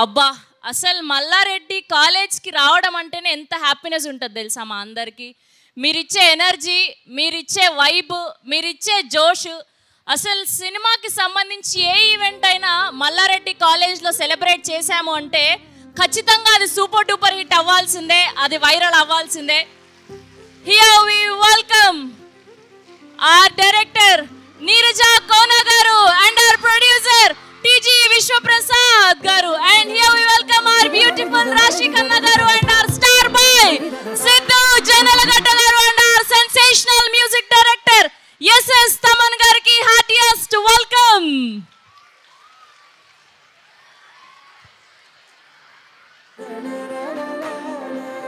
అబ్బా అసలు మల్లారెడ్డి కాలేజ్కి రావడం అంటేనే ఎంత హ్యాపీనెస్ ఉంటుంది తెలుసా మా అందరికీ. మీరిచ్చే ఎనర్జీ, మీరిచ్చే వైబ్, మీరిచ్చే జోష్, అసలు సినిమాకి సంబంధించి ఏ ఈవెంట్ అయినా మల్లారెడ్డి కాలేజ్లో సెలబ్రేట్ చేశాము అంటే ఖచ్చితంగా అది సూపర్ డూపర్ హిట్ అవ్వాల్సిందే, అది వైరల్ అవ్వాల్సిందే. Here we welcome our director Neeraja Kona garu and our producer TG Vishwaprasad garu, and here we welcome our beautiful Rashi Khanna garu and our star boy Sidhu Janalagatta garu and our sensational music director SS Taman gariki heartiest welcome.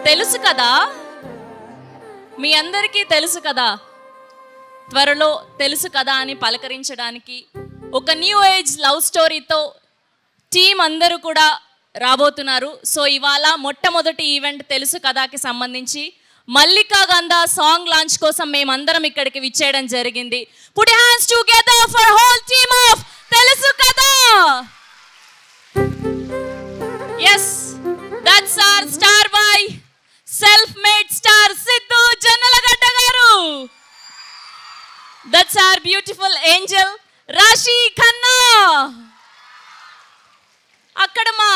తెలుసు కదా, మీ అందరికీ తెలుసు కదా, త్వరలో తెలుసు కదా అని పలకరించడానికి ఒక న్యూ ఏజ్ లవ్ స్టోరీతో టీం అందరూ కూడా రాబోతున్నారు. సో ఇవాళ మొట్టమొదటి ఈవెంట్ తెలుసు కదాకి సంబంధించి మల్లికా గంధ సాంగ్ లాంచ్ కోసం మేమందరం ఇక్కడికి విచ్చేయడం జరిగింది. Put your hands together for whole team of Telusu కదా. yes, that's our star boy, self made star Sidhu Janalagatta garu. That's our beautiful angel Rashi Khanna. అక్కడ మా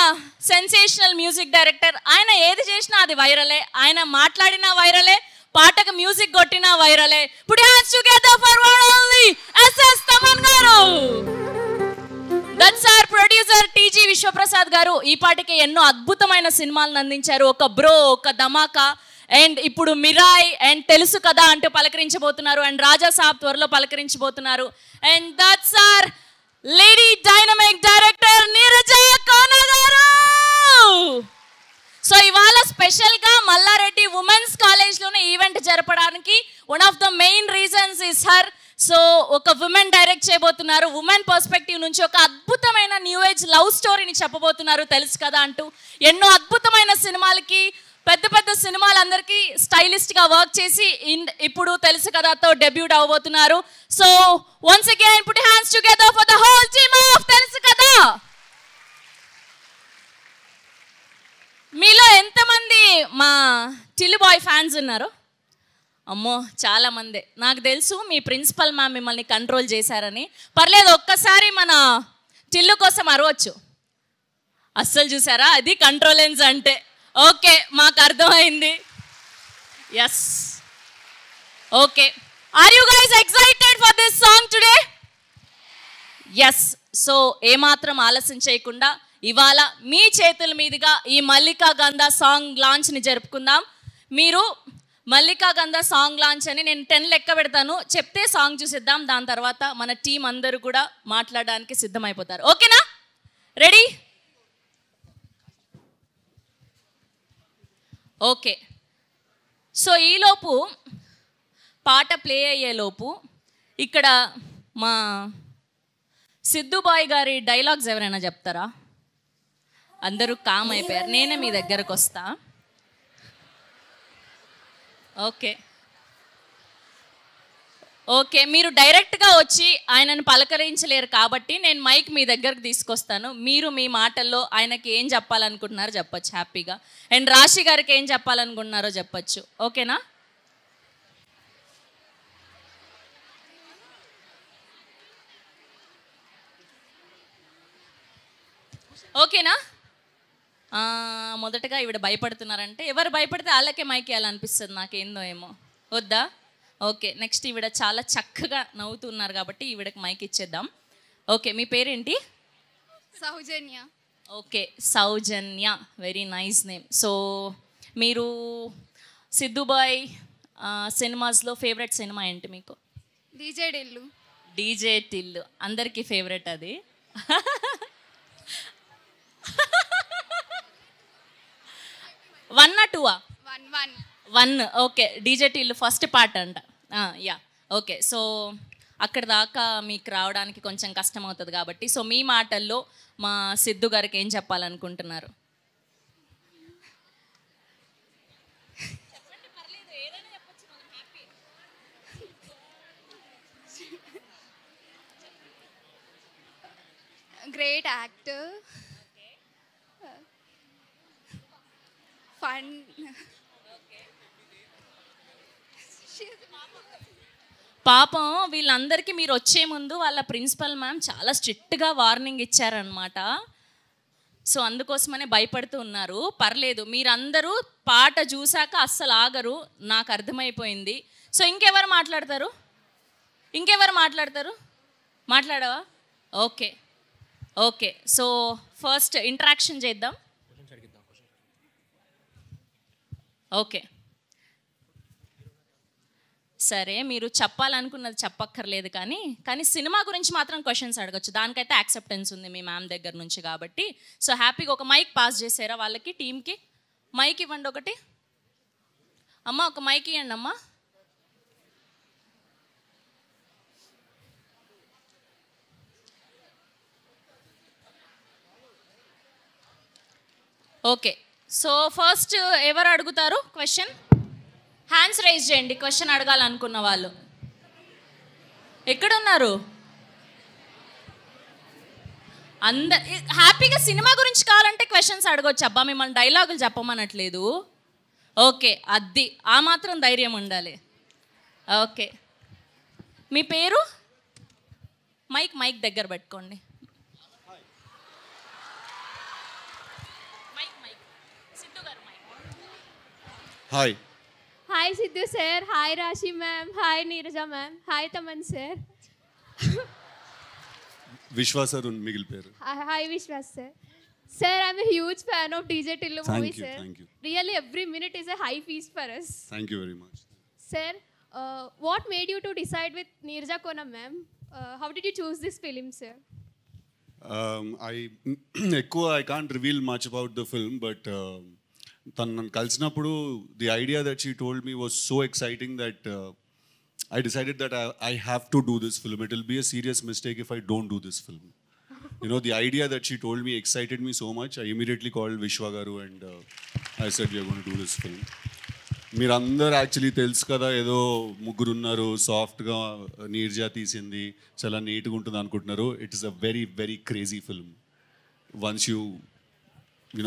సెన్సేషనల్ మ్యూజిక్ డైరెక్టర్, ఆయన ఏది చేసినా అది వైరలే, ఆయన మాట్లాడినా వైరలే, పాటకు మ్యూజిక్ కొట్టినా వైరలే. Put your hands together for one only SS Thaman garu. That's our producer TG Vishwaprasad garu. ఈ పాటకి ఎన్నో అద్భుతమైన సినిమాలను అందించారు. ఒక బ్రో, ఒక ధమాకా, అండ్ ఇప్పుడు మిరాయ్ అండ్ తెలుసు కదా అంటూ పలకరించబోతున్నారు, అండ్ రాజా సాబ్ త్వరలో పలకరించబోతున్నారు. And that's our lady dynamic director Neeraja Kona garu. So ఇవాళ స్పెషల్గా మల్లారెడ్డి ఉమెన్స్ కాలేజ్లోనే ఈవెంట్ జరపడానికి one of the main reasons is her. So ఒక ఉమెన్ డైరెక్ట్ చేయబోతున్నారు, ఉమెన్ పర్స్పెక్టివ్ నుంచి ఒక అద్భుతమైన న్యూ ఏజ్ లవ్ స్టోరీని చెప్పబోతున్నారు తెలుసు కదా అంటూ. ఎన్నో అద్భుతమైన సినిమాలకి, పెద్ద పెద్ద సినిమాలందరికీ స్టైలిస్ట్గా వర్క్ చేసి ఇప్పుడు తెలుసు కదాతో డెబ్యూట్ అవ్వబోతున్నారు. So once again put hands together for the whole team of Telusu Kada. మీలో ఎంతమంది మా టిల్లు బాయ్ ఫ్యాన్స్ ఉన్నారు? అమ్మో చాలా మందే. నాకు తెలుసు మీ ప్రిన్సిపల్ మ్యామ్ మిమ్మల్ని కంట్రోల్ చేశారని. పర్లేదు, ఒక్కసారి మన టిల్లు కోసం అరవచ్చు. అస్సలు చూసారా, అది కంట్రోలెన్స్ అంటే. ఓకే, మాకు అర్థమైంది. Yes, okay. Are you guys excited for this song today? Yes. So ఏమాత్రం ఆలస్యం చేయకుండా ఇవాళ మీ చేతుల మీదుగా ఈ మల్లికా గంధ సాంగ్ లాంచ్ని జరుపుకుందాం. మీరు మల్లికా గంధ సాంగ్ లాంచ్ అని నేను 10 లెక్క పెడతాను, చెప్తే సాంగ్ చూసిద్దాం. దాని తర్వాత మన టీం అందరూ కూడా మాట్లాడడానికి సిద్ధమైపోతారు. ఓకేనా? రెడీ? ఓకే. సో ఈలోపు పాట ప్లే అయ్యేలోపు ఇక్కడ మా సిద్ధుబాయ్ గారి డైలాగ్స్ ఎవరైనా చెప్తారా? అందరూ కామ్ అయిపోయారు, నేనే మీ దగ్గరకు వస్తా. ఓకే ఓకే, మీరు డైరెక్ట్గా వచ్చి ఆయనను పలకరించలేరు కాబట్టి నేను మైక్ మీ దగ్గరకు తీసుకొస్తాను. మీరు మీ మాటల్లో ఆయనకి ఏం చెప్పాలనుకుంటున్నారో చెప్పచ్చు హ్యాపీగా, అండ్ రాశి గారికి ఏం చెప్పాలనుకుంటున్నారో చెప్పచ్చు. ఓకేనా? ఓకేనా? మొదటగా ఈవిడ భయపడుతున్నారంటే, ఎవరు భయపడితే వాళ్ళకే మైక్ ఇవ్వాలనిపిస్తుంది నాకేందో ఏమో. వద్దా? ఓకే. నెక్స్ట్ ఈవిడ చాలా చక్కగా నవ్వుతున్నారు కాబట్టి ఈవిడకి మైక్ ఇచ్చేద్దాం. ఓకే, మీ పేరేంటి? సౌజన్య. ఓకే, సౌజన్య, వెరీ నైస్ నేమ్. సో మీరు సిద్ధుబాయ్ సినిమాస్లో ఫేవరెట్ సినిమా ఏంటి మీకు? డీజే టిల్లు. డీజే టిల్లు అందరికీ ఫేవరెట్ అది. 1 or 2? 1. Okay, DJ Tillu first part అంట. Yeah, okay. సో అక్కడ దాకా మీకు రావడానికి కొంచెం కష్టం అవుతుంది కాబట్టి, సో మీ మాటల్లో మా సిద్ధు గారికి ఏం చెప్పాలనుకుంటున్నారు? Great actor. ఫన్. పాపం వీళ్ళందరికీ మీరు వచ్చే ముందు వాళ్ళ ప్రిన్సిపల్ మ్యామ్ చాలా స్ట్రిక్ట్గా వార్నింగ్ ఇచ్చారనమాట. సో అందుకోసమనే భయపడుతూ ఉన్నారు. పర్లేదు, మీరందరూ పాట చూశాక అస్సలు ఆగరు, నాకు అర్థమైపోయింది. సో ఇంకెవరు మాట్లాడతారు? మాట్లాడవా? Okay okay. So first interaction చేద్దాం. ఓకే సరే, మీరు చెప్పాలనుకున్నది చెప్పక్కర్లేదు, కానీ సినిమా గురించి మాత్రం క్వశ్చన్స్ అడగచ్చు. దానికైతే యాక్సెప్టెన్స్ ఉంది మీ మ్యామ్ దగ్గర నుంచి కాబట్టి. సో హ్యాపీగా ఒక మైక్ పాస్ చేసారా వాళ్ళకి, టీమ్కి మైక్ ఇవ్వండి ఒకటి. అమ్మ ఒక మైక్ ఇవ్వండి అమ్మా. ఓకే, సో ఫస్ట్ ఎవరు అడుగుతారు క్వశ్చన్? హ్యాండ్స్ రైజ్ చేయండి క్వశ్చన్ అడగాలనుకున్న వాళ్ళు. ఎక్కడున్నారు? హ్యాపీగా సినిమా గురించి కావాలంటే క్వశ్చన్స్ అడగొచ్చు అబ్బా, మిమ్మల్ని డైలాగులు చెప్పమనట్లేదు. ఓకే, అది ఆ మాత్రం ధైర్యం ఉండాలి. ఓకే, మీ పేరు? మైక్ దగ్గర పెట్టుకోండి. Hi. Hi Siddhu sir, hi Raashi ma'am, hi Neeraja ma'am, hi Thaman sir. Vishwas sir మిగిలిపోయారు. Hi Vishwas sir. Sir, I'm a huge fan of DJ Tillu movie, sir. Thank you. Really, every minute is a high feast for us. Thank you very much. Sir, what made you to decide with Neerja Konam, ma'am? How did you choose this film, sir? I can't reveal much about the film, but తను కలిసినప్పుడు the idea that she told me was so exciting that I decided that I have to do this film. It will be a serious mistake if I don't do this film. You know, the idea that she told me excited me so much. I immediately called Vishwa Garu and I said, we are going to do this film. మీరందరూ actually తెలుసు కదా, ఏదో ముగ్గురు ఉన్నారు, సాఫ్ట్గా నీర్జా తీసింది, చాలా నీట్గా ఉంటుంది అనుకుంటున్నారు. It is a very very crazy film. Once you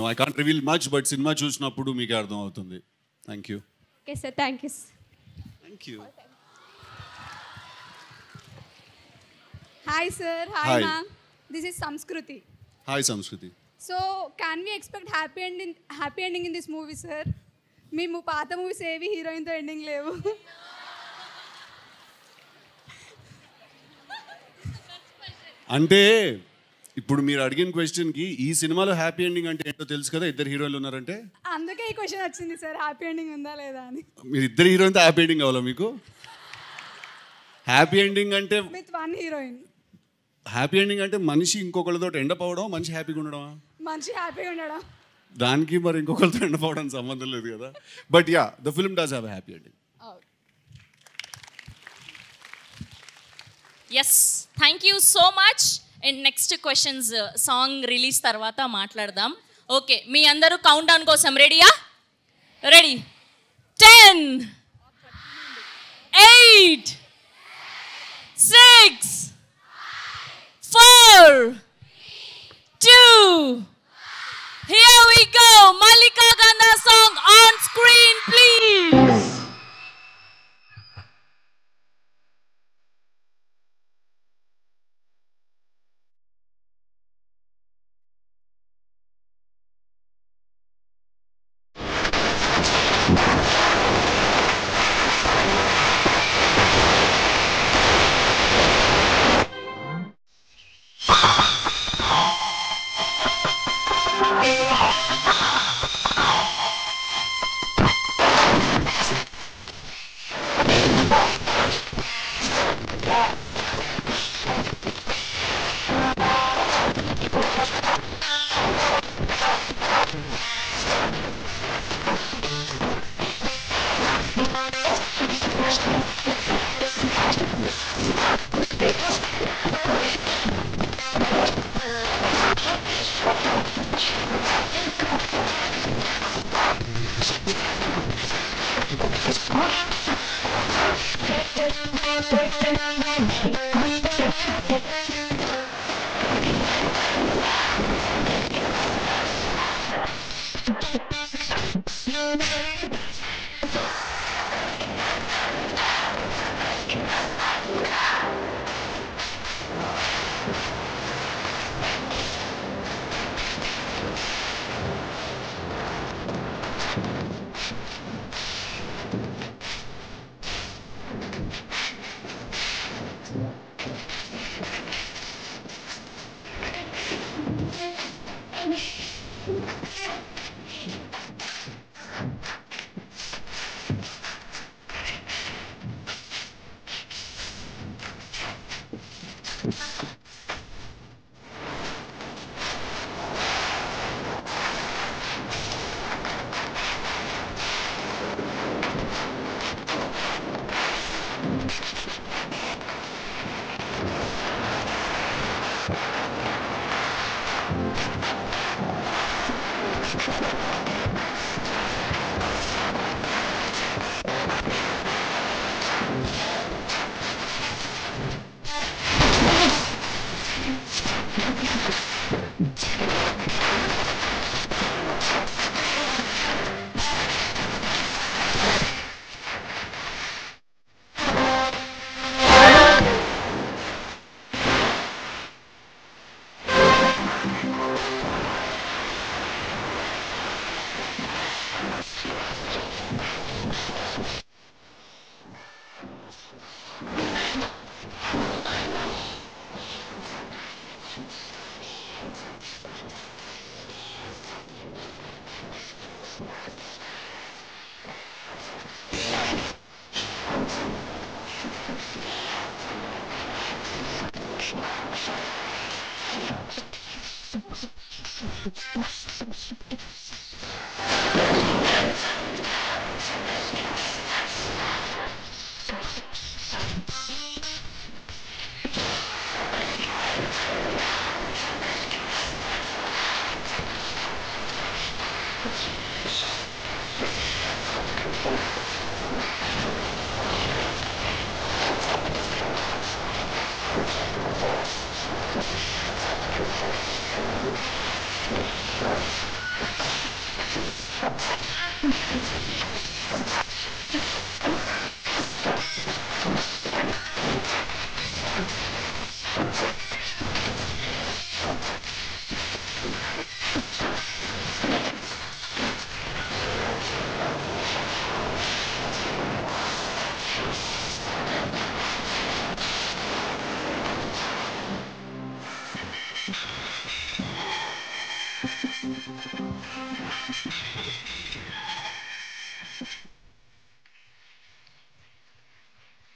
know, I can't reveal much, but cinema చూసినప్పుడు మీకు అర్థం అవుతుంది. Thank you. Okay, sir. Thank you. Thank you. Hi sir, hi, Hi. ma'am. This is Samskruti. Hi సంస్కృతి. So, can we expect happy ending in this movie, sir? మేము పాత movies ఏవి హీరోయిన్తో ending లేవు. అంటే ఇప్పుడు మీరు అడిగిన క్వశ్చన్కి ఈ సినిమాలో హ్యాపీ ఎండింగ్ అంటే ఏంటో తెలుసు కదా, ఇద్దరు హీరోయిన్లు ఉన్నారంటే. అందుకే ఈ క్వశ్చన్ వచ్చింది సార్, హ్యాపీ ఎండింగ్ ఉందా లేదా అని. మీరు ఇద్దరు హీరోయిన్తో హ్యాపీ ఎండింగ్ కావాలా మీకు? హ్యాపీ ఎండింగ్ అంటే with one heroine. Happy ending అంటే మనిషి ఇంకొకరితో ఎండపోవడం, మనిషి హ్యాపీగా ఉండడం. మంచి హ్యాపీగా ఉండడం. దానికి మరి ఇంకొకరితో ఎండపోవడానికి సంబంధం లేదు కదా. But ya, the film does have happy ending. Yes, thank you so much. And next questions song release తర్వాత మాట్లాడదాం. ఓకే, మీ అందరూ కౌంట్ డౌన్ కోసం రెడీయా? Ready. 10, 8, 6, 4, 2, here we go. Malika Gandha song on screen, please.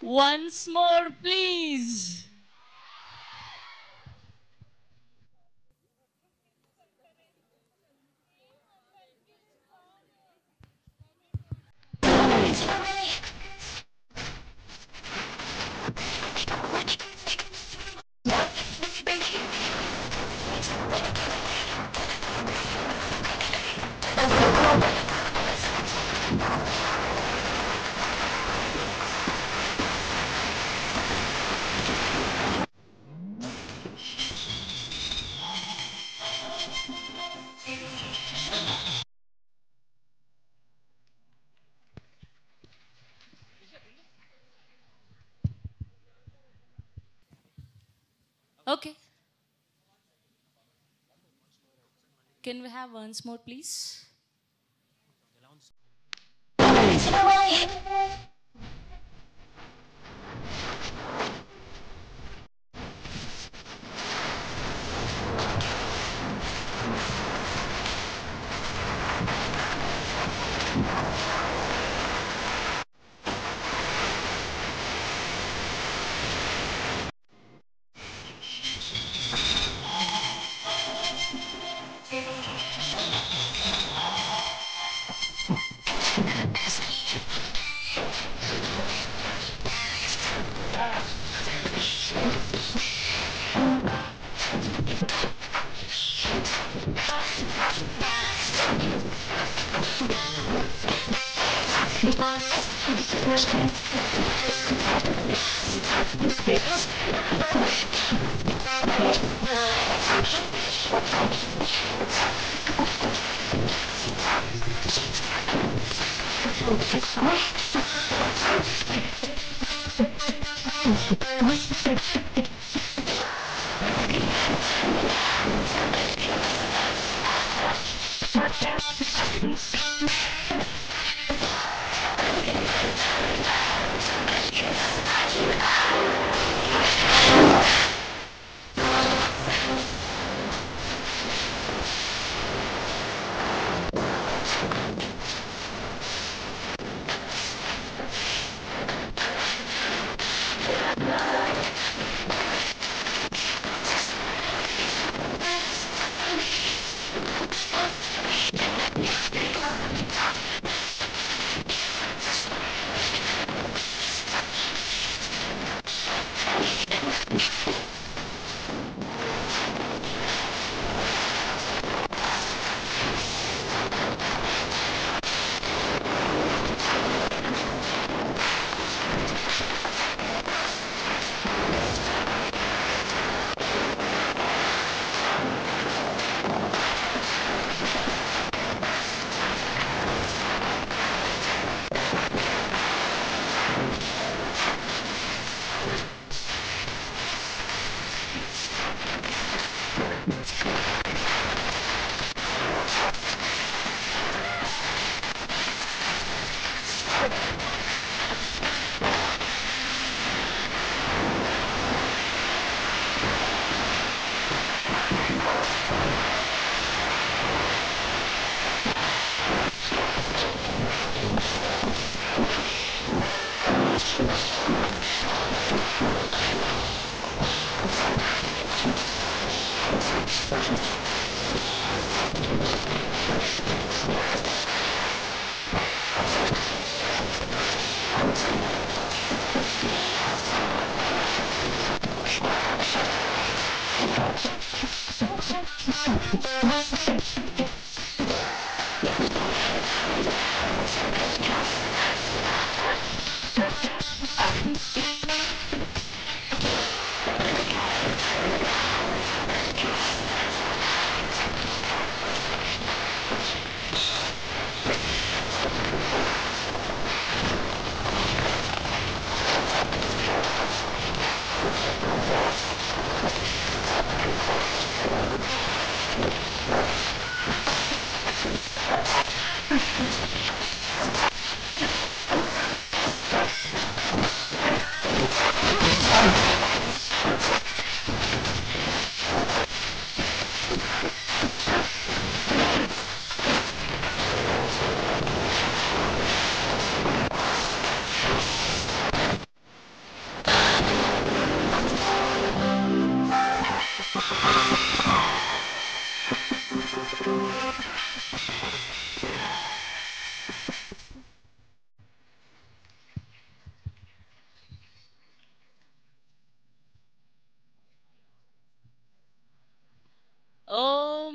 Once more, please. Okay. Can we have once more, please? Oh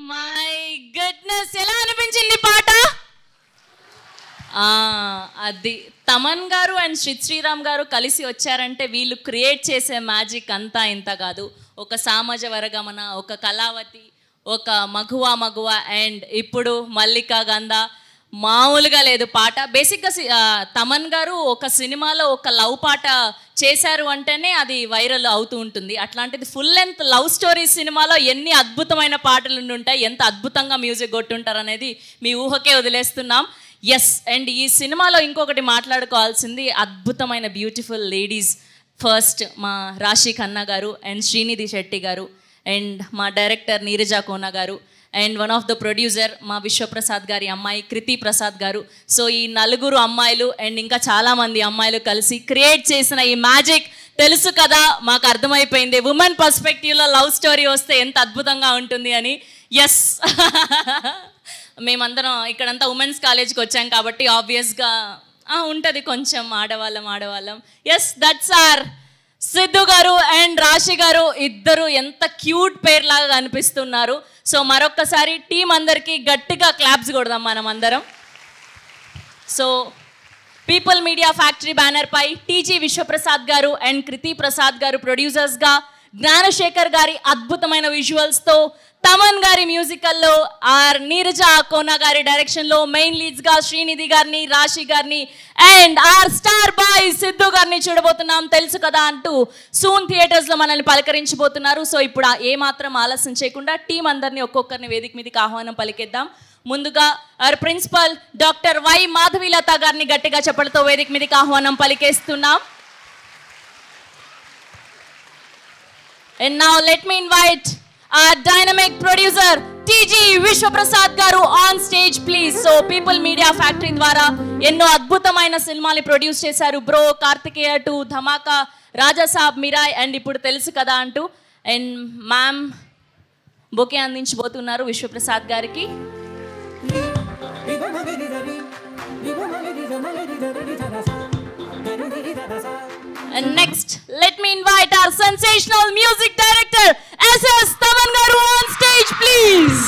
my goodness, ఎలా అనిపించింది పాట? అది తమన్ గారు అండ్ శ్రీరామ్ గారు కలిసి వచ్చారంటే వీళ్ళు క్రియేట్ చేసే మ్యాజిక్ అంతా ఇంత కాదు. ఒక సామాజ వర్గమన, ఒక కళావతి, ఒక మగువ అండ్ ఇప్పుడు మల్లికా గంధ, మామూలుగా లేదు పాట. బేసిక్గా తమన్ గారు ఒక సినిమాలో ఒక లవ్ పాట చేశారు అంటేనే అది వైరల్ అవుతూ ఉంటుంది. అట్లాంటిది ఫుల్ లెంత్ లవ్ స్టోరీ సినిమాలో ఎన్ని అద్భుతమైన పాటలు ఉంటాయి, ఎంత అద్భుతంగా మ్యూజిక్ కొట్టుంటారు అనేది మీ ఊహకే వదిలేస్తున్నాం. ఎస్, అండ్ ఈ సినిమాలో ఇంకొకటి మాట్లాడుకోవాల్సింది, అద్భుతమైన బ్యూటిఫుల్ లేడీస్. ఫస్ట్ మా రాశి ఖన్నా గారు అండ్ శ్రీనిధి శెట్టి గారు అండ్ మా డైరెక్టర్ నీరజా కోనా గారు and one of the producer మా విశ్వప్రసాద్ గారి అమ్మాయి కృతి ప్రసాద్ గారు. సో ఈ నలుగురు అమ్మాయిలు అండ్ ఇంకా చాలామంది అమ్మాయిలు కలిసి క్రియేట్ చేసిన ఈ మ్యాజిక్ తెలుసు కదా, మాకు అర్థమైపోయింది ఉమెన్ పర్స్పెక్టివ్లో లవ్ స్టోరీ వస్తే ఎంత అద్భుతంగా ఉంటుంది అని. ఎస్, మేమందరం ఇక్కడంతా ఉమెన్స్ కాలేజ్కి వచ్చాం కాబట్టి ఆబ్వియస్గా ఉంటుంది కొంచెం ఆడవాళ్ళం. ఎస్, దట్స్ ఆర్ సిద్ధు గారు అండ్ రాశి గారు, ఇద్దరు ఎంత క్యూట్ పేర్ లాగా కనిపిస్తున్నారు. సో మరొక్కసారి టీం అందరికీ గట్టిగా క్లాప్స్ కొడదాం మనం అందరం. So people media factory banner పై టీజీ విశ్వప్రసాద్ గారు అండ్ కృతి ప్రసాద్ గారు ప్రొడ్యూసర్స్గా, జ్ఞానశేఖర్ గారి అద్భుతమైన విజువల్స్తో, తమన్ గారి మ్యూజికల్లో, ఆర్ నీరజా కోనా గారి డైరెక్షన్లో మెయిన్ లీడ్స్గా శ్రీనిధి గారిని, రాశి గారిని and our star boy Siddhu గారిని చూడబోతున్నాం. తెలుసు కదా అంటూ సూన్ థియేటర్స్లో మనల్ని పలకరించబోతున్నారు. సో ఇప్పుడు ఏమాత్రం ఆలస్యం చేయకుండా టీం అందరినీ ఒక్కొక్కరిని వేదిక మీదకి ఆహ్వానం పలికేద్దాం. ముందుగా our principal doctor Y Madhavilatha గారిని గట్టిగా చప్పలతో వేదిక మీదకి ఆహ్వానం పలికేస్తున్నాం. And now let me invite our dynamic producer TG Vishwaprasad గారు on stage please. So People Media Factory ద్వారా ఎన్నో అద్భుతమైన సినిమాలు ప్రొడ్యూస్ చేశారు. బ్రో, కార్తికేయ 2, ధమాకా, రాజా సాబ్, మిరాయ్ అండ్ ఇప్పుడు తెలుసు కదా అంటూ. అండ్ మ్యామ్ బొకే అందించబోతున్నారు విశ్వప్రసాద్ గారికి. And next, let me invite our sensational music director, SS Taman garu on stage, please.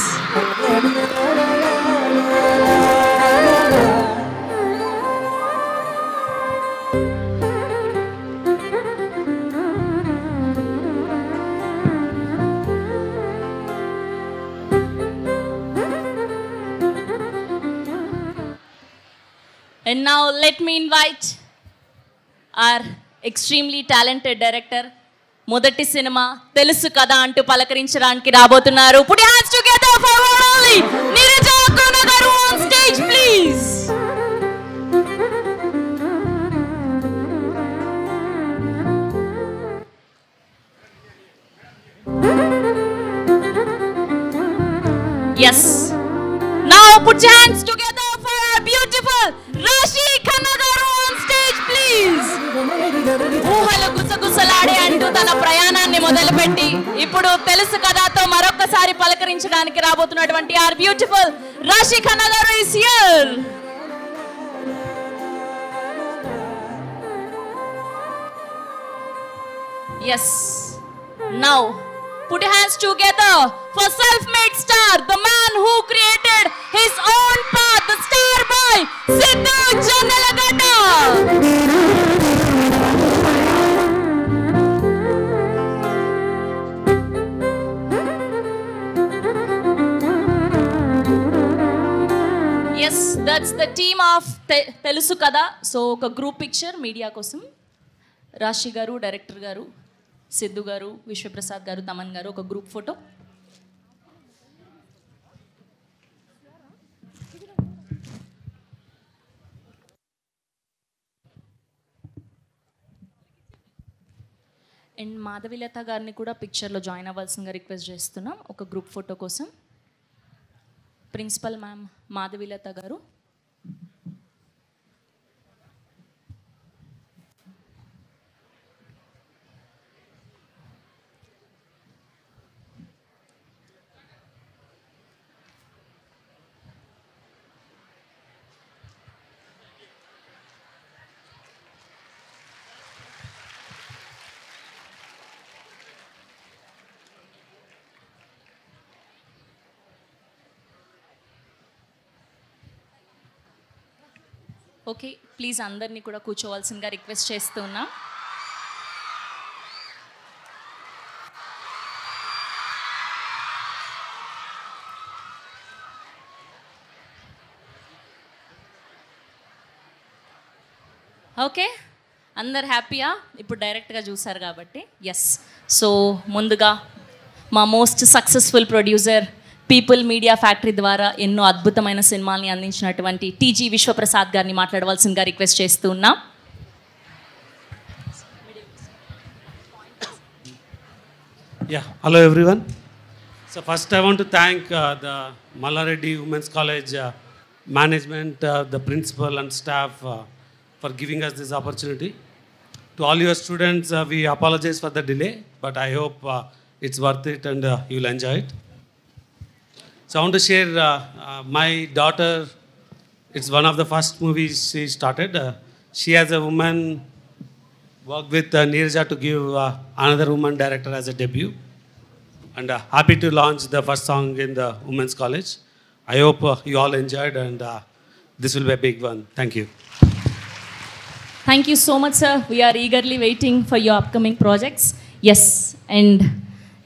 And now let me invite our extremely talented director, మొదటి సినిమా తెలుసు కదా అంటూ పలకరించడానికి రాబోతున్నారు. Put your hands together for one only Neeraja Kona గారు on stage please. Yes. Now put your hands together for our beautiful Rashi Khanna garu on stage please. ఊహలు గుసగుసలాడే అంటూ తన ప్రయాణాన్ని మొదలుపెట్టి ఇప్పుడు తెలుసు కదాతో మరొక ఒక్కసారి పలకరించడానికి రాబోతున్నటువంటి ఆర్ బ్యూటిఫుల్ రాశి ఖన్నా గారు is here. Yes. Now, put your hands together for self-made star, the man who created his own path, the star boy, Sidhu Jannalagada. Yes, that's the team of Telusu Kada. So, oka group picture media kosam. రాశి గారు, director గారు, సిద్ధు గారు, విశ్వప్రసాద్ గారు, తమన్ గారు, ఒక group photo. And Madhavi Latha గారిని కూడా పిక్చర్లో జాయిన్ అవ్వాల్సిందిగా రిక్వెస్ట్ చేస్తున్నాం ఒక గ్రూప్ ఫోటో కోసం. ప్రిన్సిపల్ మ్యామ్ మాధవిలత గారు. ఓకే, ప్లీజ్ అందరినీ కూడా కూర్చోవాల్సిందిగా రిక్వెస్ట్ చేస్తున్నా. ఓకే, అందరు హ్యాపీయా? ఇప్పుడు డైరెక్ట్గా చూసారు కాబట్టి. ఎస్, సో ముందుగా మా most successful producer, people media factory ద్వారా ఎన్నో అద్భుతమైన సినిమాల్ని అందించినటువంటి టీజీ విశ్వప్రసాద్ గారిని మాట్లాడవలసిందిగా రిక్వెస్ట్ చేస్తూ ఉన్నా. Hello everyone. So first I want to thank the Mallareddy Women's College management, the principal and staff for giving us this opportunity. To all your students, we apologize for the delay, but I hope it's worth it and you'll enjoy it. So I want to share my daughter, it's one of the first movies she started. She as a woman worked with Neerja to give another woman director as a debut. And happy to launch the first song in the Women's College. I hope you all enjoyed and this will be a big one. Thank you. Thank you so much, sir. We are eagerly waiting for your upcoming projects. Yes, and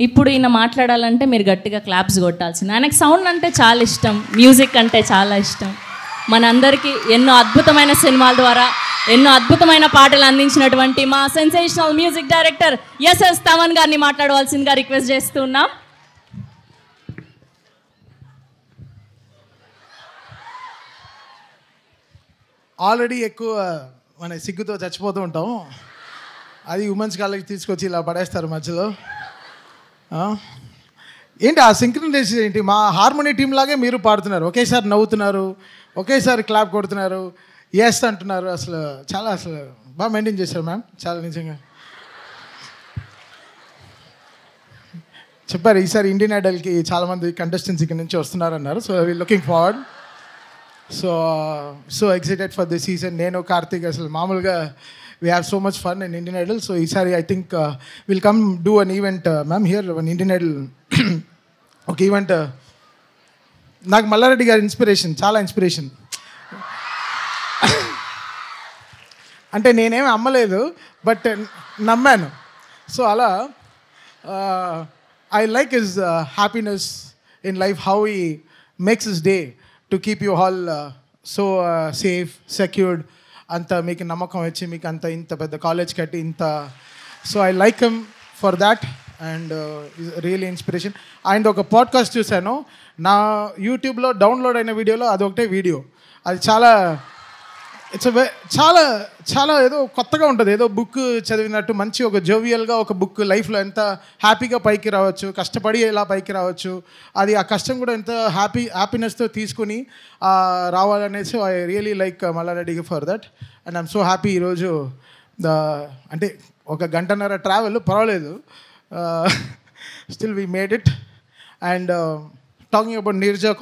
ఇప్పుడు ఈయన మాట్లాడాలంటే మీరు గట్టిగా claps కొట్టాల్సింది. ఆయనకు sound అంటే చాలా ఇష్టం, music అంటే చాలా ఇష్టం. మనందరికీ ఎన్నో అద్భుతమైన సినిమాల ద్వారా ఎన్నో అద్భుతమైన పాటలు అందించినటువంటి మా sensational music director SS Thaman గారిని మాట్లాడవలసిందిగా రిక్వెస్ట్ చేస్తున్నాం. ఆల్రెడీ ఎక్కువ మన సిగ్గుతో చచ్చిపోతూ ఉంటాం, అది ఉమెన్స్ కాలేజ్ తీసుకొచ్చి ఇలా పడేస్తారు మధ్యలో. ఏంటి ఆ సింక్రనైజేషన్ ఏంటి? మా హార్మోనీ టీం లాగే మీరు పాడుతున్నారు, ఒకేసారి నవ్వుతున్నారు, ఒకేసారి క్లాప్ కొడుతున్నారు, ఎస్ అంటున్నారు. అసలు చాలా బాగా మెయింటైన్ చేశారు మ్యామ్, చాలా నిజంగా చెప్పారు. ఈసారి ఇండియన్ ఐడల్కి చాలామంది కంటెస్టెంట్స్ ఇక్కడ నుంచి వస్తున్నారన్నారు. So we looking forward, so excited for this season. నేను కార్తీక్ అసలు మామూలుగా we have so much fun in Indian Idol. So isari I think we'll come do an event ma'am here on Indian Idol. Okay, event నాకు మల్లారెడ్డి గారి inspiration, చాలా inspiration. అంటే నేనేమి అమ్మలేదు, but నమ్మాను. So అలా I like his happiness in life, how he makes his day to keep you all so safe, secured. అంత మీకు నమ్మకం వచ్చి మీకు అంత ఇంత పెద్ద కాలేజ్ కట్టి ఇంత. So I like him for that and really inspiration. ఆయన ఒక పాడ్కాస్ట్ చూశాను, నా యూట్యూబ్లో డౌన్లోడ్ అయిన వీడియోలో అదొకటే వీడియో. అది చాలా చాలా చాలా ఏదో కొత్తగా ఉంటుంది, ఏదో బుక్ చదివినట్టు మంచి ఒక జోవియల్గా ఒక బుక్. లైఫ్లో ఎంత హ్యాపీగా పైకి రావచ్చు, కష్టపడి ఎలా పైకి రావచ్చు, అది ఆ కష్టం కూడా ఎంత హ్యాపీనెస్తో తీసుకుని రావాలనేసి I really like Malla Reddy for that. And I'm so happy ఈరోజు అంటే 1 గంటన్నర ట్రావెల్ పర్వాలేదు, still we made it. And talking about Neeraja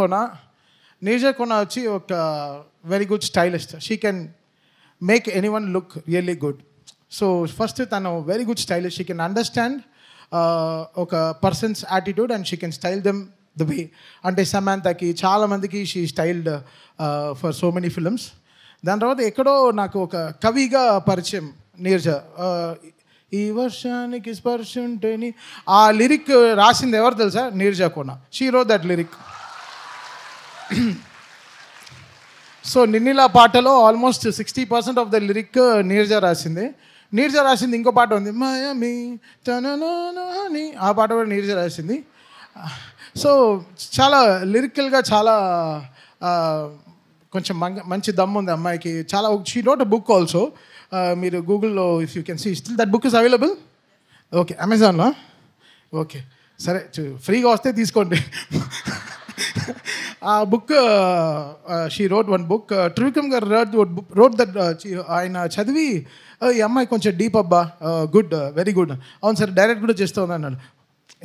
Kona వచ్చి ఒక very good stylist. She can make anyone look really good. So first తను very good stylist. She can understand ఒక person's attitude and she can style them the way. అంటే సమాంతకి చాలామందికి she styled for so many films. దాని తర్వాత ఎక్కడో నాకు ఒక కవిగా పరిచయం నీరజ. ఈ వర్షానికి స్పర్శ ఉంటేని ఆ లిరిక్ రాసింది ఎవరు తెలుసా? Neeraja Kona. She wrote that lyric. So Ninnila పాటలో almost 60% of the lyric Neeraja రాసింది. నీరజ రాసింది ఇంకో పాట ఉంది, మాయమి తనని, ఆ పాట కూడా నీరజ రాసింది. సో చాలా లిరికల్గా చాలా కొంచెం మంచి దమ్ము ఉంది అమ్మాయికి. చాలా she wrote a book also. మీరు గూగుల్లో if you can see still that book is available. Okay, అమెజాన్లో. ఓకే, సరే, ఫ్రీగా వస్తే తీసుకోండి. ఆ book she wrote one book. Trivikram గారు రోట్ దట్. ఆయన చదివి ఈ అమ్మాయి కొంచెం డీప్ అబ్బా, గుడ్, వెరీ గుడ్, అవును సార్ డైరెక్ట్ కూడా చేస్తూ ఉంది అన్నాడు.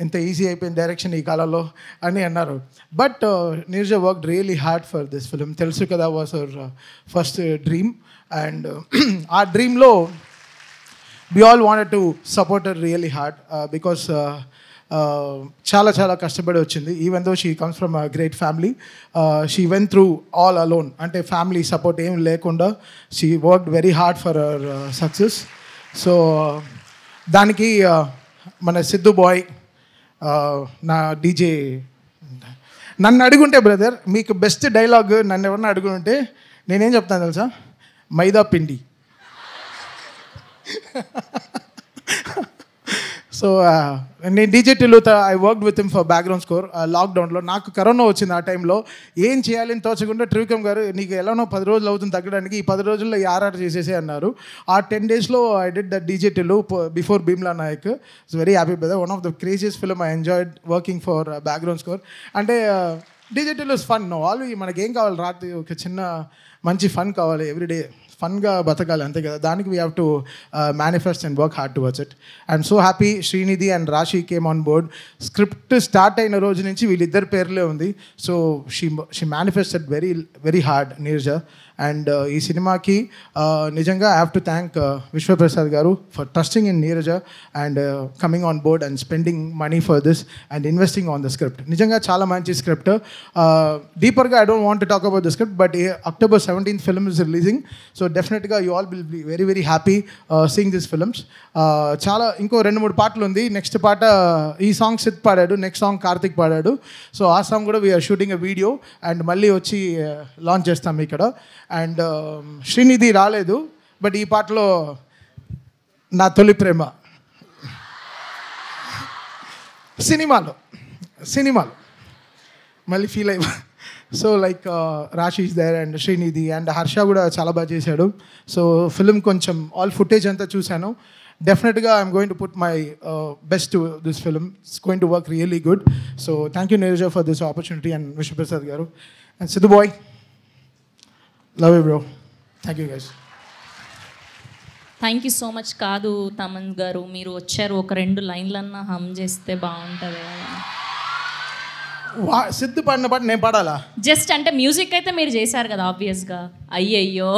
ఎంత ఈజీ అయిపోయింది డైరెక్షన్ ఈ కాలంలో అని అన్నారు. But Neeraja work really hard for this film. తెలుసు కదా, was hour first dream. And ఆ డ్రీమ్లో we all wanted to support her really hard because చాలా చాలా కష్టపడి వచ్చింది. Even though she comes from a great family, she went through all alone. అంటే family support ఏం లేకుండా she worked very hard for our success. So దానికి మన Siddhu bye, నా డీజే, నన్ను అడుగుంటే బ్రదర్ మీకు బెస్ట్ డైలాగ్ నన్ను ఎవరన్నా అడుగుంటే నేనేం చెప్తాను తెలుసా? మైదా పిండి. సో నేను డీజే టిల్లుతో I worked with him for background score. లాక్డౌన్లో నాకు కరోనా వచ్చింది. ఆ టైంలో ఏం చేయాలని తోచకుండా త్రివిక్రమ్ గారు నీకు ఎలానో 10 రోజులు అవుతుంది తగ్గడానికి, ఈ 10 రోజుల్లో ఈ ఆర్ఆర్ చేసేసే అన్నారు. ఆ 10 డేస్లో I did the DJ Tillu before Bheemla Nayak. It's very happy brother. One of the craziest film I enjoyed working for background score. అంటే DJ Tillu is fun. Already మనకేం కావాలి, రాత్రి ఒక చిన్న మంచి ఫన్ కావాలి, ఎవ్రీడే ఫన్గా బతకాలి, అంతే కదా. దానికి we have to manifest and work hard towards it. I'm so happy Srinidhi and Raashi came on board. Script start అయిన రోజు నుంచి వీళ్ళిద్దరి పేర్లే ఉంది. So she manifested very very hard Neeraja. And ఈ సినిమాకి నిజంగా I have to thank Vishwaprasad garu for trusting in Neeraja and coming on board and spending money for this and investing on the script. నిజంగా చాలా మంచి script. డీపర్గా I don't want to talk about the script, but October 17th film is releasing. So డెఫినెట్గా you all will be very very happy seeing this films. చాలా ఇంకో 2-3 పాటలు ఉంది. Next పాట ఈ సాంగ్ సిద్ పాడాడు, నెక్స్ట్ సాంగ్ కార్తిక్ పాడాడు. సో ఆ సాంగ్ కూడా we're shooting a video and మళ్ళీ వచ్చి లాంచ్ చేస్తాం ఇక్కడ. అండ్ శ్రీనిధి రాలేదు, బట్ ఈ పాటలో నా తొలి ప్రేమ సినిమాలో మళ్ళీ ఫీల్ అయ్యా. So like Raashi is there and Srinidhi and Harsha కూడా చాలా బాగా చేశాడు. సో ఫిల్మ్ కొంచెం ఆల్ ఫుటేజ్ అంతా చూశాను. డెఫినెట్గా I'm going to put my best to this film. It's going to work really good. So thank you Neeraja for this opportunity and Vishwaprasad garu and Siddhu boy. Love you bro. Thank you guys. Thank you so much. కాదు తమన్ గారు, మీరు వచ్చారు, ఒక 2 లైన్లన్నా హమ్ చేస్తే బాగుంటుంది కదా. సిద్ధు పాడిన పాట నేను పాడాలా? జస్ట్ అంటే మ్యూజిక్ అయితే మీరు చేశారు కదా ఆబ్వియస్గా. అయ్యయ్యో.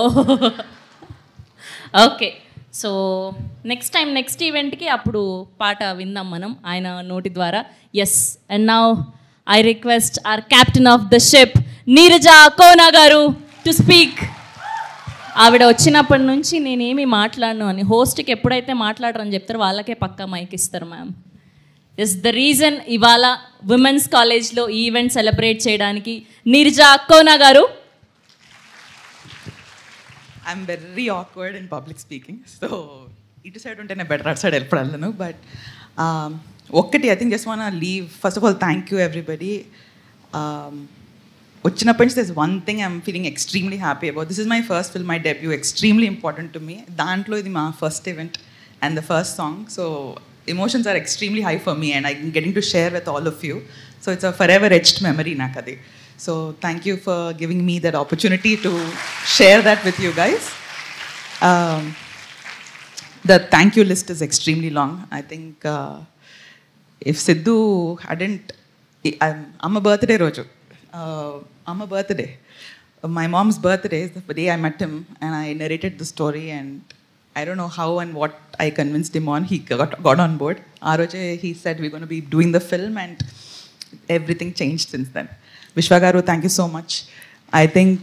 Okay, so next time next ఈవెంట్కి అప్పుడు పాట విందాం మనం ఆయన నోటి ద్వారా. Yes, and now I request our captain of the ship Neeraja Kona garu to speak. ఆవిడ వచ్చినప్పటి నుంచి నేనేమి మాట్లాడను అని, హోస్ట్కి ఎప్పుడైతే మాట్లాడరని చెప్తారో వాళ్ళకే పక్కా మైక్ ఇస్తారు మ్యామ్. ఇస్ ద రీజన్ ఇవాళ విమెన్స్ కాలేజ్లో ఈ ఈవెంట్ సెలబ్రేట్ చేయడానికి నీరజ కోన గారు. I'm very awkward in public speaking, so ఇటు సైడ్ ఉంటేనే బెటర్, అటు సైడ్ వెళ్ళను. బట్ ఒక్కటి I think just want leave. First of all thank you everybody. వచ్చినప్పటి నుంచి this one thing I'm feeling extremely happy about. This is my first film, my debut, extremely important to me. దాంట్లో ఇది మా first event and the first song. So emotions are extremely high for me and I'm getting to share with all of you. So it's a forever etched memory nakadi. So thank you for giving me that opportunity to share that with you guys. The thank you list is extremely long. I think if Sidhu hadn't అమ్మ birthday రోజు అమ్మ birthday my mom's birthday is the day I met him and I narrated the story and I don't know how and what I convinced him on. He got on board. Aroje he said we're going to be doing the film and everything changed since then. Vishwa garu, thank you so much. I think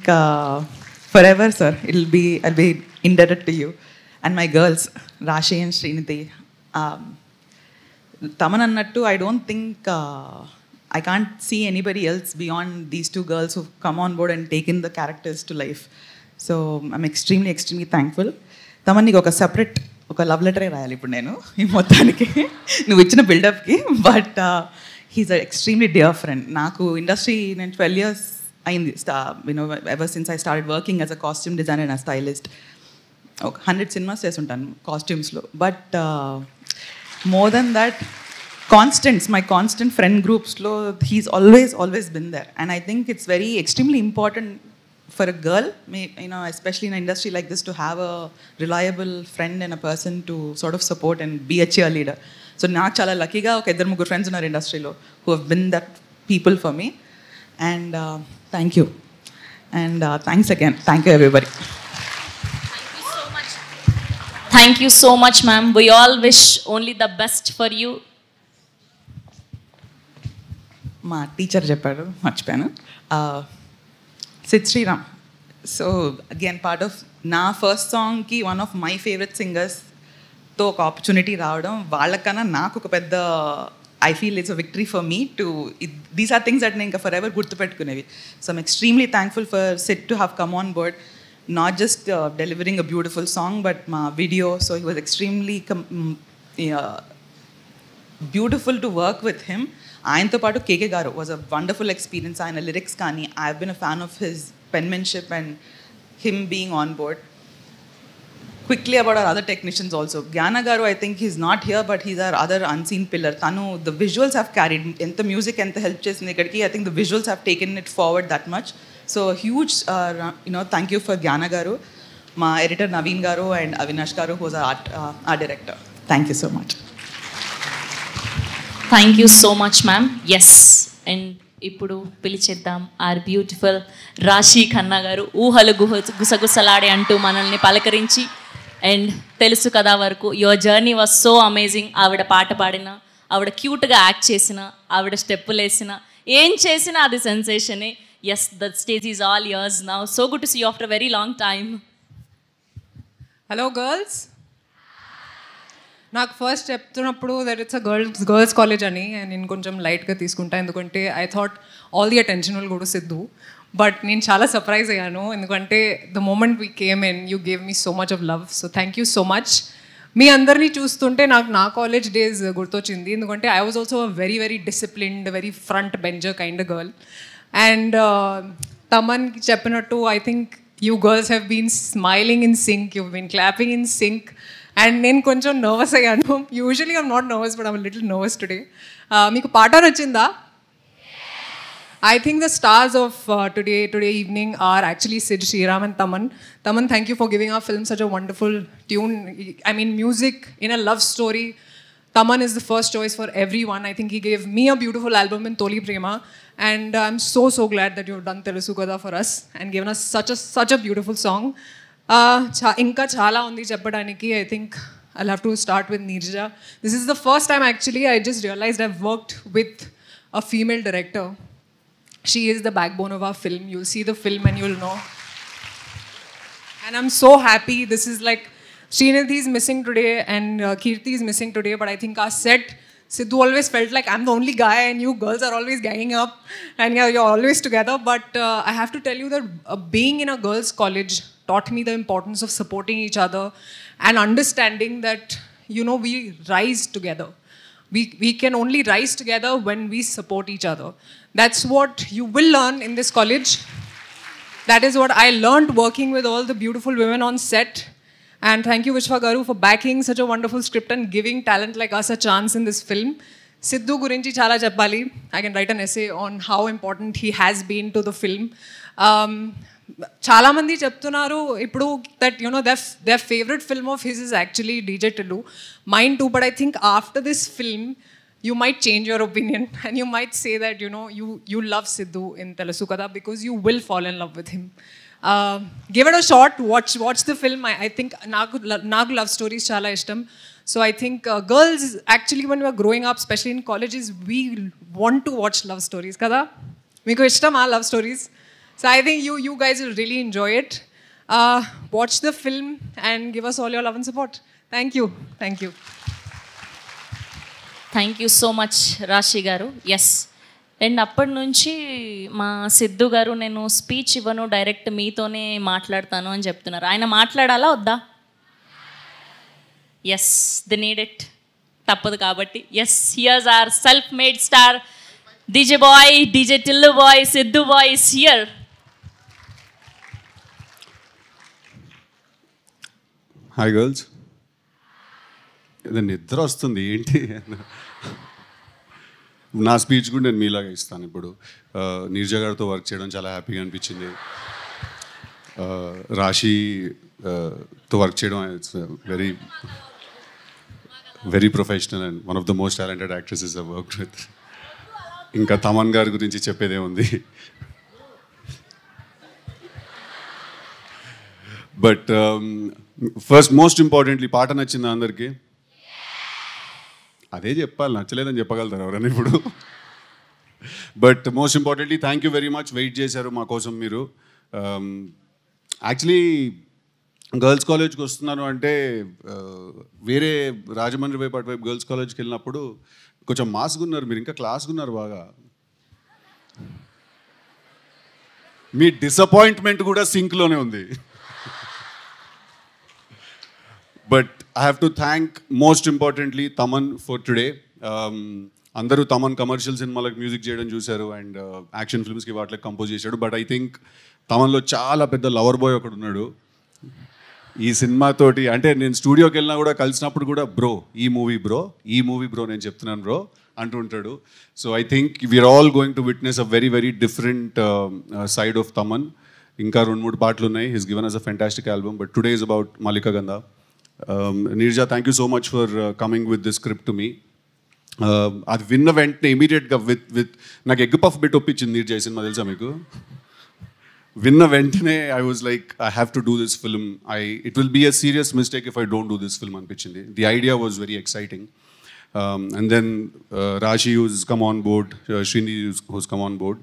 forever, sir, I'll be indebted to you. And my girls, Rashi and Srinidhi. Taman annattu, I don't think I can't see anybody else beyond these two girls who've come on board and taken the characters to life. So I'm extremely thankful. Taman నీకు ఒక separate ఒక love లెటరే రాయాలి ఇప్పుడు నేను ఈ మొత్తానికి నువ్వు ఇచ్చిన బిల్డప్కి. But he's a extremely dear friend. నాకు ఇండస్ట్రీ నేను 12 years అయింది, ever since I started working as a costume designer and stylist. ఒక 100 సినిమాస్ చేస్తుంటాను కాస్ట్యూమ్స్లో. But more than that, my constant friend groups lo, he's always been there. And I think it's very extremely important for a girl, especially in an industry like this, to have a reliable friend and a person to sort of support and be a cheerleader. So naaku chala lucky ga oka iddaru mugur friends unnaru industry lo who have been that people for me. And thank you. And thanks again. Thank you everybody. Thank you so much, ma'am. We all wish only the best for you. మా teacher చెప్పాడు, మర్చిపోయాను, Sid Sriram. So again part of నా first సాంగ్కి one of my favourite సింగర్స్తో ఒక opportunity రావడం, వాళ్ళకన్నా నాకు ఒక పెద్ద, I feel it's a victory for me too, these are things that నేను ఇంకా ఫర్ ఎవర్ గుర్తుపెట్టుకునేవి. So I'm extremely thankful for Sid to have come on board, not just delivering a beautiful song but మా video. So he was extremely beautiful to work with him. ఆయనతో పాటు KK garu was a wonderful experience. ఆయన lyrics కానీ, I have been a fan of his penmanship and him being on board. Quickly about our other technicians also. Gnana garu, I think he's not here but he's our other unseen pillar. తను the visuals have carried, ఎంత music ఎంత help చేసింది ఇక్కడికి. I think the visuals have taken it forward that much. So huge thank you for Gnana గారు, మా editor Naveen గారు and Avinash గారు whose art director. Thank you so much. Thank you so much ma'am. Yes, and ఇప్పుడు పిలిచేద్దాం are beautiful రాశి ఖన్నా గారు. ఊహలు గుసగుసలాడే అంటూ మనల్ని పలకరించి అండ్ తెలుసు కదా వరకు your journey was so amazing. ఆవిడ పాట పాడిన, ఆవిడ క్యూట్గా యాక్ట్ చేసిన, ఆవిడ స్టెప్పులు వేసిన, ఏం చేసినా అది సెన్సేషనే. Yes, the stage is all yours now. So good to see you after very long time. Hello girls, నాకు ఫస్ట్ చెప్తున్నప్పుడు that it's a girls college అని నేను కొంచెం లైట్గా తీసుకుంటా, ఎందుకంటే I thought all the attention will go to Siddhu. But నేను చాలా సర్ప్రైజ్ అయ్యాను, ఎందుకంటే the moment we came in you gave me so much of love. So thank you so much. మీ అందరినీ చూస్తుంటే నాకు నా కాలేజ్ డేస్ గుర్తొచ్చింది, ఎందుకంటే I was also very very disciplined, very front bencher kind girl. And తమన్కి చెప్పినట్టు I think you girls have been smiling in sync, you been clapping in sync. And నేను కొంచెం నర్వస్ అయ్యాను. Usually I'm not nervous but I'm little nervous today. మీకు పాట నచ్చిందా? I think the stars of today evening are actually Sid Sriram and Taman. Taman, thank you for giving our film such a wonderful tune. I mean, music in a love story. Taman is the first choice for everyone. I think he gave me a beautiful album in Toli Prema. And I'm so glad that you've done Telusu Kada for us and given us such a beautiful song. Inka chala undi cheppadaniki. I think I'll have to start with Neerja. This is the first time actually I just realized I've worked with a female director. She is the backbone of our film. You'll see the film and you'll know. And I'm so happy. This is like, Srinidhi is missing today and Kirti is missing today, but I think our set, Sidhu always felt like I'm the only guy and you girls are always ganging up and yeah, you're always together. But I have to tell you that being in a girls' college taught me the importance of supporting each other and understanding that, you know, we rise together. We can only rise together when we support each other. That's what you will learn in this college. That is what I learned working with all the beautiful women on set. And thank you, Vishwa Garu, for backing such a wonderful script and giving talent like us a chance in this film. Sidhu Gurinchi Chala Chappali. I can write an essay on how important he has been to the film. చాలా మంది చెప్తున్నారు ఇప్పుడు that you know their favorite film of his is actually DJ Tillu. Mine too, but I think after this film you might change your opinion and you might say that, you know, you love Sidhu in Telusu Kada because you will fall in love with him. Give it a shot. Watch the film. I think నాకు love stories చాలా ఇష్టం. So I think girls actually when we are growing up, especially in colleges, we want to watch love stories kada. మీకు ఇష్టం ఆ love stories. So I think you guys will really enjoy it. Watch the film and give us all your love and support. Thank you. Thank you so much రాశి గారు. Yes, and అప్పటి నుంచి మా సిద్ధు గారు నేను స్పీచ్ ఇవ్వను, direct మీతోనే మాట్లాడతాను అని చెప్తున్నారు. ఆయన మాట్లాడాలా వద్దా? ఎస్, ది నీడ్ ఇట్, తప్పదు కాబట్టి. Yes, here's our self made star DJ boy, DJ Tillu boy, Siddhu boy is here. Hi girls. నిద్ర వస్తుంది ఏంటి? నా స్పీచ్ కూడా నేను మీలాగా ఇస్తాను ఇప్పుడు. నీరజ గారితో వర్క్ చేయడం చాలా హ్యాపీగా అనిపించింది. రాశితో వర్క్ చేయడం it's very very professional and one of the most talented actresses I worked with. ఇంకా తమన్ గారి గురించి చెప్పేదే ఉంది. బట్ ఫస్ట్ మోస్ట్ ఇంపార్టెంట్లీ పాట నచ్చింది అందరికీ? అదే చెప్పాలి, నచ్చలేదని చెప్పగలుగుతారు ఎవరైనా ఇప్పుడు? But most importantly thank you very much. Wait చేశారు మా కోసం మీరు. యాక్చువల్లీ గర్ల్స్ కాలేజ్కి వస్తున్నాను అంటే వేరే రాజమండ్రి వైపు అటువైపు గర్ల్స్ కాలేజ్కి వెళ్ళినప్పుడు కొంచెం మాస్గా ఉన్నారు మీరు, ఇంకా క్లాస్గా ఉన్నారు బాగా. మీ డిసప్పాయింట్మెంట్ కూడా సింక్లోనే ఉంది. But I have to thank most importantly Taman for today. అందరూ తమన్ కమర్షియల్ సినిమాలకు మ్యూజిక్ చేయడం చూశారు అండ్ యాక్షన్ ఫిల్మ్స్కి వాటికి కంపోజ్ చేశాడు. బట్ ఐ థింక్ తమన్లో చాలా పెద్ద లవర్ బాయ్ ఒకడు ఉన్నాడు ఈ సినిమాతోటి. అంటే నేను స్టూడియోకి వెళ్ళినా కూడా కలిసినప్పుడు కూడా బ్రో ఈ మూవీ బ్రో నేను చెప్తున్నాను బ్రో అంటూ ఉంటాడు. So I think we're all going to witness a very very different side of Thaman. ఇంకా 2-3 పాటలు ఉన్నాయి. His given us a fantastic album. But today is about Mallika Gandha. Nirja, thank you so much for coming with this script to me. అది విన్న వెంటనే ఇమీడియట్గా with నాకు egg puff bit ఒప్పించింది నీర్జా ఈ సినిమా, తెలుసా మీకు? విన్న వెంటనే I was like I have to do this film. It will be a serious mistake if I don't do this film అనిపించింది. The idea was very exciting. And then Raashi who's come on board, Srini who's come on board.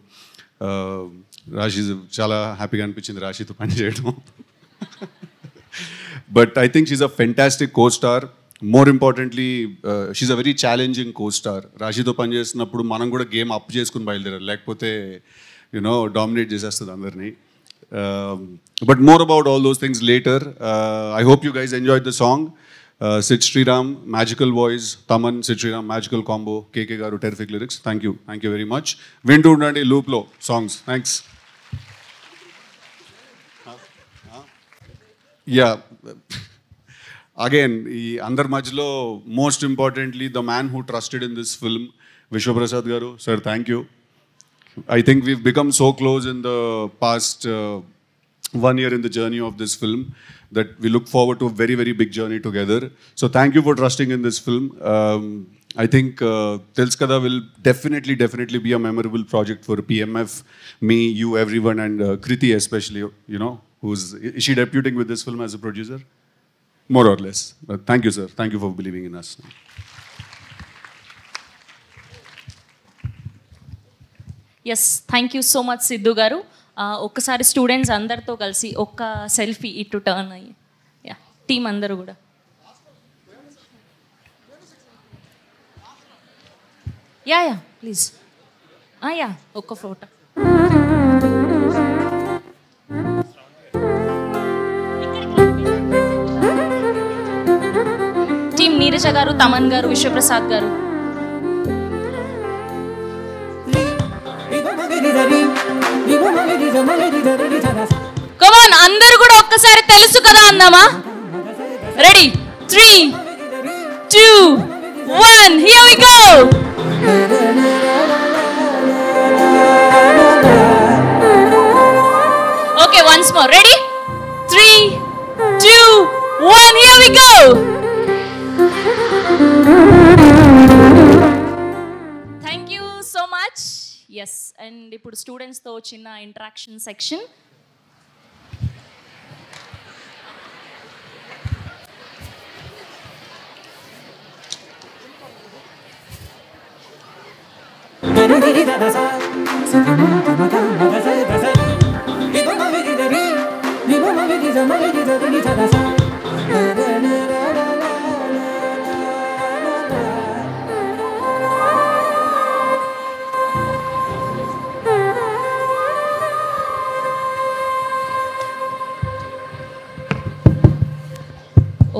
Raashi చాలా హ్యాపీగా అనిపించింది రాశితో పనిచేయడం. But I think she's a fantastic co-star. More importantly, she's a very challenging co-star. రాశితో పనిచేస్తున్నప్పుడు మనం కూడా game up చేసుకుని బయలుదేరాలి, లేకపోతే యునో డామినేట్ చేసేస్తుంది అందరినీ. But more about all those things later. I hope you guys enjoyed the song. Sid Sriram, magical voice. Taman, Sid Sriram, magical combo. KK garu, terrific lyrics. Thank you very much. Vintu unandi loop lo songs. Thanks. Yeah. Again, ఈ అందరి మధ్యలో most ఇంపార్టెంట్లీ the man who trusted in this film, Vishwaprasad garu. Sir thank you. I think we've become so close in the past 1 year in the journey of this film that we look forward to a very, very big journey together. So thank you for trusting in this film. I think Telusu Kada will definitely be a memorable project for PMF, me, you, everyone, and Kriti especially, you know, is she debuting with this film as a producer? More or less. Thank you, sir. Thank you for believing in us. Yes, thank you so much Siddhu గారు. ఒక్కసారి students అందరితో కలిసి ఒక్క selfie ఇటు turn అయ్యి, yeah team అందరూ కూడా. Yeah please, yeah ఒక్క ఫోటో. టీం నీరజ గారు, తమన్ గారు, విశ్వప్రసాద్ గారు. కమాన్, అందరూ కూడా ఒక్కసారి తెలుసు కదా అందామా? Ready, 3, 2, 1, here we go. Okay, once more. Ready, 3, 2, 1, here we go. Yes, and ఇప్పుడు స్టూడెంట్స్తో చిన్న ఇంటరాక్షన్ సెక్షన్.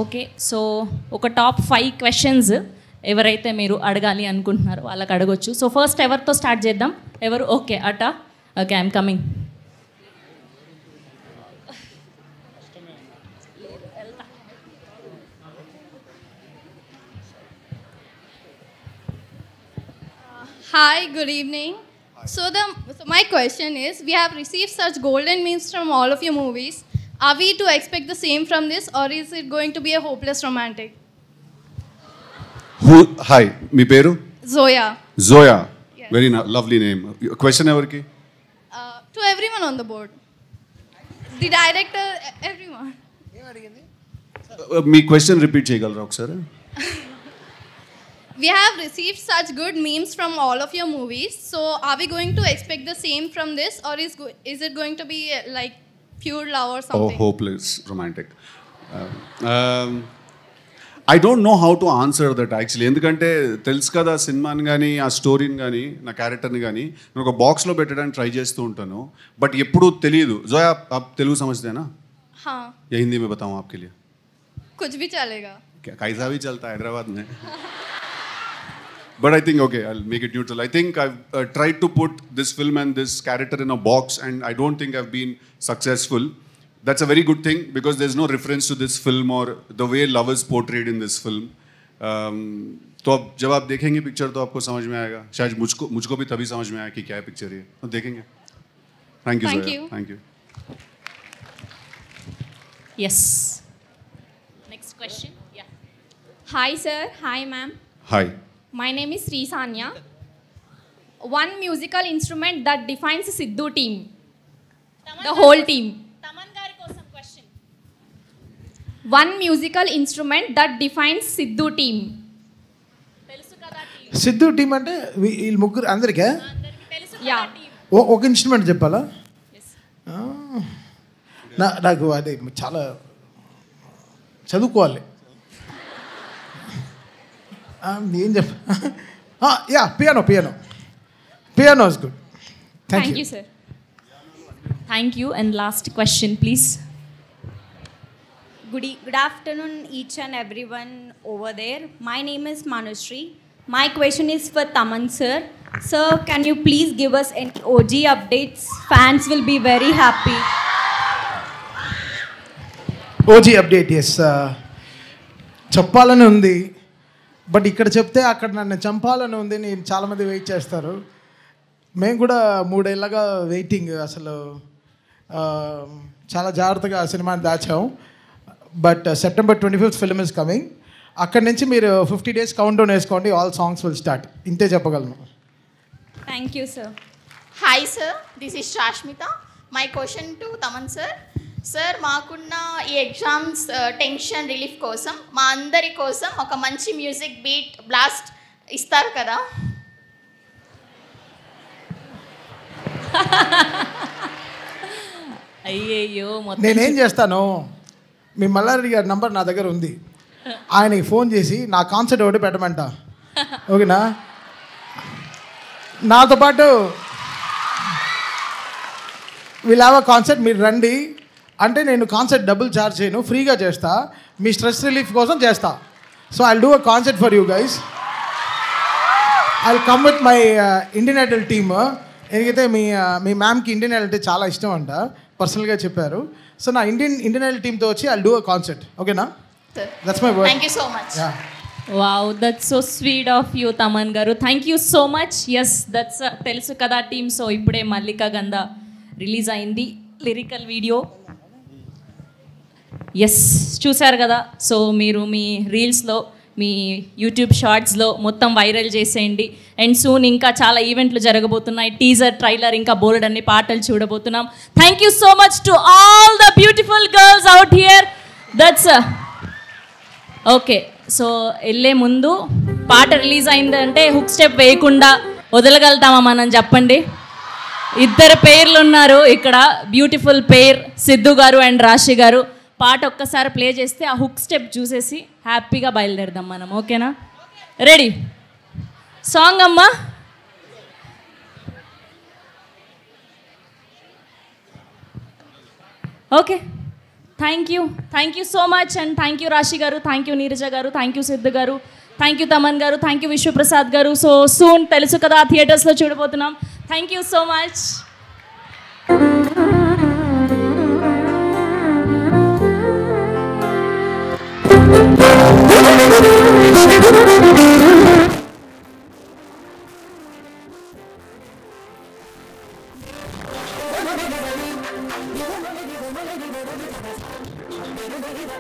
ఓకే, సో ఒక టాప్ 5 క్వశ్చన్స్ ఎవరైతే మీరు అడగాలి అనుకుంటున్నారో వాళ్ళకి అడగొచ్చు. సో ఫస్ట్ ఎవరితో స్టార్ట్ చేద్దాం? ఎవరు? Okay, okay, I'm coming. Hi, good evening. So my question is, we have received such golden memes from all of your movies. Are we to expect the same from this, or is it going to be a hopeless romantic? Hi, మీ పేరు? Zoya. Zoya. Yes. Very lovely name. Question ఎవరికి? To everyone on the board. The director, everyone. Me question repeat చేయగలరా ఒకసారి? We have received such good memes from all of your movies. So are we going to expect the same from this, or is it going to be like pure love or something? Oh, hopeless romantic. I don't know how to answer that actually. ఎందుకంటే తెలుసు కదా, సినిమాని కానీ ఆ స్టోరీని కానీ నా క్యారెక్టర్ని కానీ నేను ఒక బాక్స్లో పెట్టడానికి ట్రై చేస్తూ ఉంటాను, బట్ ఎప్పుడూ తెలియదు. జోయా, आप తెలుగు समझते हैं ना? हाँ. या हिंदी में बताऊँ आपके लिए? कुछ भी चलेगा. कैसा भी चलता है हैदराबाद में. But I think, okay, I'll make it neutral. I think I've tried to put this film and this character in a box, and I don't think I've been successful. That's a very good thing, because there's no reference to this film or the way love is portrayed in this film. तो अब जब आप देखेंगे picture तो आपको समझ में आएगा. शायद मुझको भी तभी समझ में आया कि क्या है पिक्चर ये. तो देखेंगे. Thank you, Zoya. Thank you. Yes. Next question. Yeah. Hi sir, hi ma'am. Hi. My name is Sri Sanya. One musical instrument that defines Sidhu team. The whole team. Taman gari kosam question. One musical instrument that defines Sidhu team. Telusu kada team. Siddhu team అంటే వీళ్ళు ముగ్గురు అందరికే Telusu Yeah. kada team. ఒక instrument చెప్పాలా? Yes. నాకు అది చాలా చదువుకోవాలి. ఏం చెప్ప yeah piano is good. Thank you sir. Thank you. And last question, please. Good afternoon, each and everyone over there. My name is Manushree. My question is for Taman sir. Sir, can you please give us any OG updates? Fans will be very happy. OG update, yes, చెప్పాలని ఉంది, but ఇక్కడ చెప్తే అక్కడ నన్ను చంపాలని ఉంది. నేను చాలామంది వెయిట్ చేస్తారు. మేము కూడా 3 ఏళ్ళగా వెయిటింగ్. అసలు చాలా జాగ్రత్తగా ఆ సినిమాని దాచాం. But September 25th film is coming. అక్కడి నుంచి మీరు 50 days కౌంట్ డౌన్ వేసుకోండి. All songs will start. ఇంతే చెప్పగలను. Thank you, sir. Hi sir, this is Shashmita. My question to Taman sir. Sir, మాకున్న ఈ ఎగ్జామ్స్ టెన్షన్ రిలీఫ్ కోసం మా అందరి కోసం ఒక మంచి మ్యూజిక్ బీట్ బ్లాస్ట్ ఇస్తారు కదా? అయ్యయ్యో, నేనేం చేస్తాను, మీ మల్లారెడ్డి గారి నంబర్ నా దగ్గర ఉంది. ఆయనకి ఫోన్ చేసి నా కాన్సర్ట్ ఒకటి పెట్టమంట. ఓకేనా? నాతో పాటు వీళ్ళు హ్యావ్ అ కాన్సర్ట్, మీరు రండి అంటే నేను కాన్సర్ట్ డబుల్ ఛార్జ్ చేయను, ఫ్రీగా చేస్తా. మీ స్ట్రెస్ రిలీఫ్ కోసం చేస్తా. So I'll do a concert for you guys. I'll come with my Indian Idol team. ఎందుకైతే మీ మ్యామ్కి ఇండియన్ ఐడల్ అంటే చాలా ఇష్టం అంట, పర్సనల్గా చెప్పారు. సో నా ఇండియన్ ఐడల్ టీమ్తో వచ్చి ఐల్ డూ అ కాన్సర్ట్. ఓకేనా? That's my word. Thank you so much. Wow, that's so sweet of you, Taman garu. Thank you so much. Yes, that's Telusu Kada team. So ipude Mallika Ganda release ayindi lyrical video. Yes, చూసారు కదా. So మీరు మీ రీల్స్లో మీ YouTube షార్ట్స్లో మొత్తం viral చేసేయండి. And soon ఇంకా చాలా ఈవెంట్లు జరగబోతున్నాయి. టీజర్, ట్రైలర్, ఇంకా బోల్డ్ అన్ని పాటలు చూడబోతున్నాం. Thank you so much to all the beautiful girls out here. That's okay. So వెళ్ళే ముందు పాట రిలీజ్ అయిందంటే హుక్ స్టెప్ వేయకుండా వదలగలుగుతామా మనం, చెప్పండి. ఇద్దరు పేర్లు ఉన్నారు ఇక్కడ, బ్యూటిఫుల్ పేర్, సిద్ధు గారు అండ్ రాశి గారు. పాట ఒక్కసారి ప్లే చేస్తే ఆ హుక్ స్టెప్ చూసేసి హ్యాపీగా బయలుదేరదాం మనం. ఓకేనా? రెడీ? సాంగ్ అమ్మా. Okay. Thank you so much. And thank you రాశి గారు, థ్యాంక్ యూ నీరజ గారు, థ్యాంక్ యూ సిద్ధు గారు, థ్యాంక్ యూ తమన్ గారు, థ్యాంక్ యూ విశ్వప్రసాద్ గారు. సో సూన్ తెలుసు కదా, థియేటర్స్లో చూడబోతున్నాం. Thank you so much.